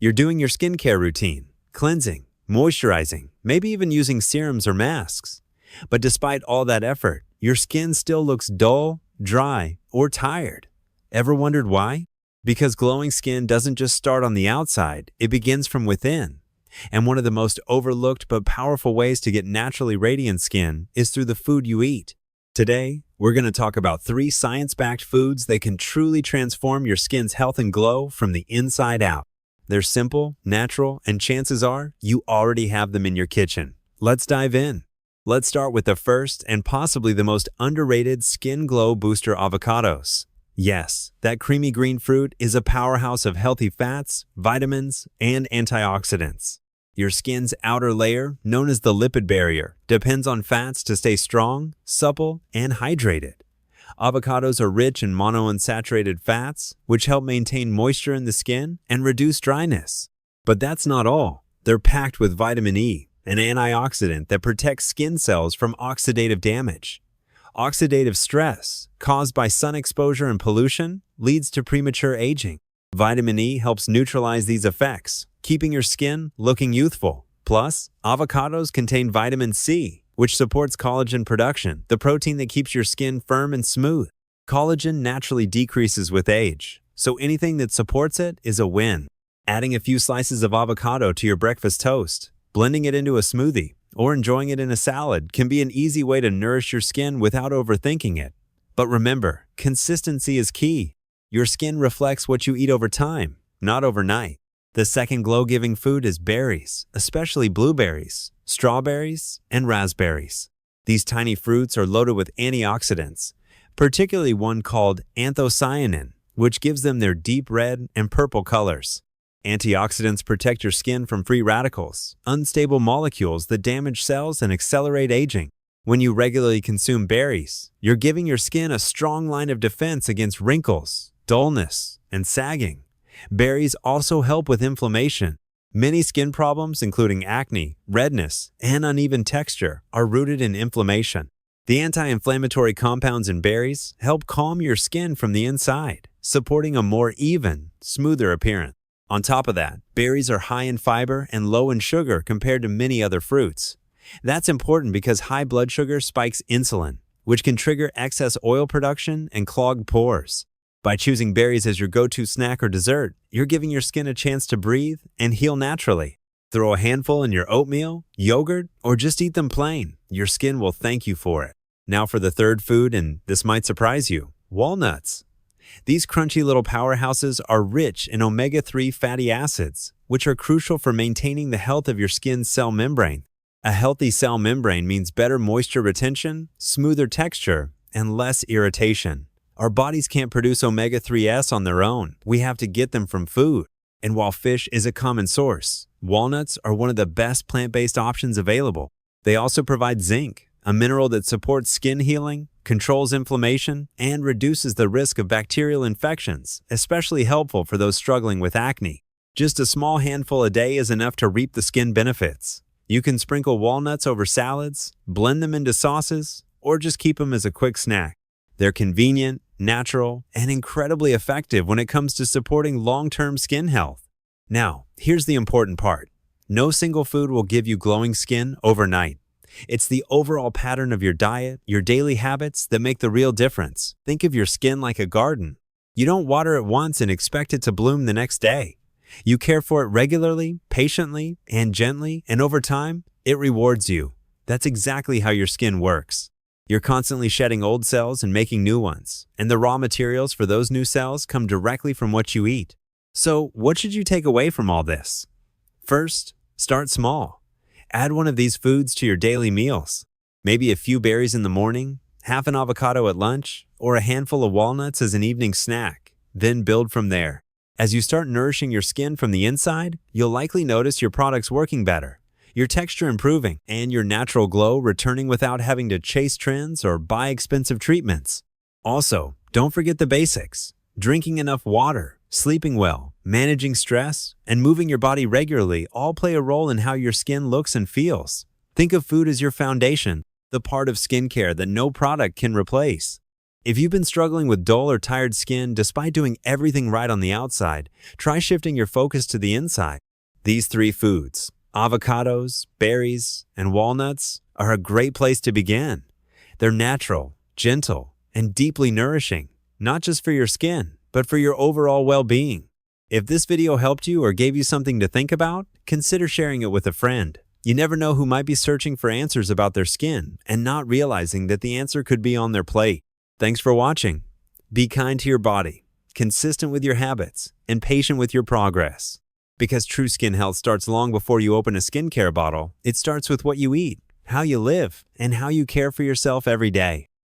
You're doing your skincare routine, cleansing, moisturizing, maybe even using serums or masks. But despite all that effort, your skin still looks dull, dry, or tired. Ever wondered why? Because glowing skin doesn't just start on the outside, it begins from within. And one of the most overlooked but powerful ways to get naturally radiant skin is through the food you eat. Today, we're going to talk about 3 science-backed foods that can truly transform your skin's health and glow from the inside out. They're simple, natural, and chances are you already have them in your kitchen. Let's dive in. Let's start with the first and possibly the most underrated skin glow booster: avocados. Yes, that creamy green fruit is a powerhouse of healthy fats, vitamins, and antioxidants. Your skin's outer layer, known as the lipid barrier, depends on fats to stay strong, supple, and hydrated. Avocados are rich in monounsaturated fats, which help maintain moisture in the skin and reduce dryness. But that's not all. They're packed with vitamin E, an antioxidant that protects skin cells from oxidative damage. Oxidative stress, caused by sun exposure and pollution, leads to premature aging. Vitamin E helps neutralize these effects, keeping your skin looking youthful. Plus, avocados contain vitamin C, which supports collagen production, the protein that keeps your skin firm and smooth. Collagen naturally decreases with age, so anything that supports it is a win. Adding a few slices of avocado to your breakfast toast, blending it into a smoothie, or enjoying it in a salad can be an easy way to nourish your skin without overthinking it. But remember, consistency is key. Your skin reflects what you eat over time, not overnight. The second glow-giving food is berries, especially blueberries, strawberries, and raspberries. These tiny fruits are loaded with antioxidants, particularly one called anthocyanin, which gives them their deep red and purple colors. Antioxidants protect your skin from free radicals, unstable molecules that damage cells and accelerate aging. When you regularly consume berries, you're giving your skin a strong line of defense against wrinkles, dullness, and sagging. Berries also help with inflammation. Many skin problems, including acne, redness, and uneven texture, are rooted in inflammation. The anti-inflammatory compounds in berries help calm your skin from the inside, supporting a more even, smoother appearance. On top of that, berries are high in fiber and low in sugar compared to many other fruits. That's important because high blood sugar spikes insulin, which can trigger excess oil production and clog pores. By choosing berries as your go-to snack or dessert, you're giving your skin a chance to breathe and heal naturally. Throw a handful in your oatmeal, yogurt, or just eat them plain. Your skin will thank you for it. Now for the third food, and this might surprise you: walnuts. These crunchy little powerhouses are rich in omega-3 fatty acids, which are crucial for maintaining the health of your skin's cell membrane. A healthy cell membrane means better moisture retention, smoother texture, and less irritation. Our bodies can't produce omega-3s on their own. We have to get them from food. And while fish is a common source, walnuts are one of the best plant-based options available. They also provide zinc, a mineral that supports skin healing, controls inflammation, and reduces the risk of bacterial infections, especially helpful for those struggling with acne. Just a small handful a day is enough to reap the skin benefits. You can sprinkle walnuts over salads, blend them into sauces, or just keep them as a quick snack. They're convenient, natural, and incredibly effective when it comes to supporting long-term skin health. Now, here's the important part. No single food will give you glowing skin overnight. It's the overall pattern of your diet, your daily habits that make the real difference. Think of your skin like a garden. You don't water it once and expect it to bloom the next day. You care for it regularly, patiently, and gently, and over time, it rewards you. That's exactly how your skin works. You're constantly shedding old cells and making new ones, and the raw materials for those new cells come directly from what you eat. So, what should you take away from all this? First, start small. Add one of these foods to your daily meals. Maybe a few berries in the morning, half an avocado at lunch, or a handful of walnuts as an evening snack. Then build from there. As you start nourishing your skin from the inside, you'll likely notice your products working better, your texture improving, and your natural glow returning without having to chase trends or buy expensive treatments. Also, don't forget the basics. Drinking enough water, sleeping well, managing stress, and moving your body regularly all play a role in how your skin looks and feels. Think of food as your foundation, the part of skincare that no product can replace. If you've been struggling with dull or tired skin despite doing everything right on the outside, try shifting your focus to the inside. These 3 foods, avocados, berries, and walnuts, are a great place to begin. They're natural, gentle, and deeply nourishing, not just for your skin, but for your overall well-being. If this video helped you or gave you something to think about, consider sharing it with a friend. You never know who might be searching for answers about their skin and not realizing that the answer could be on their plate. Thanks for watching. Be kind to your body, consistent with your habits, and patient with your progress. Because true skin health starts long before you open a skincare bottle, it starts with what you eat, how you live, and how you care for yourself every day.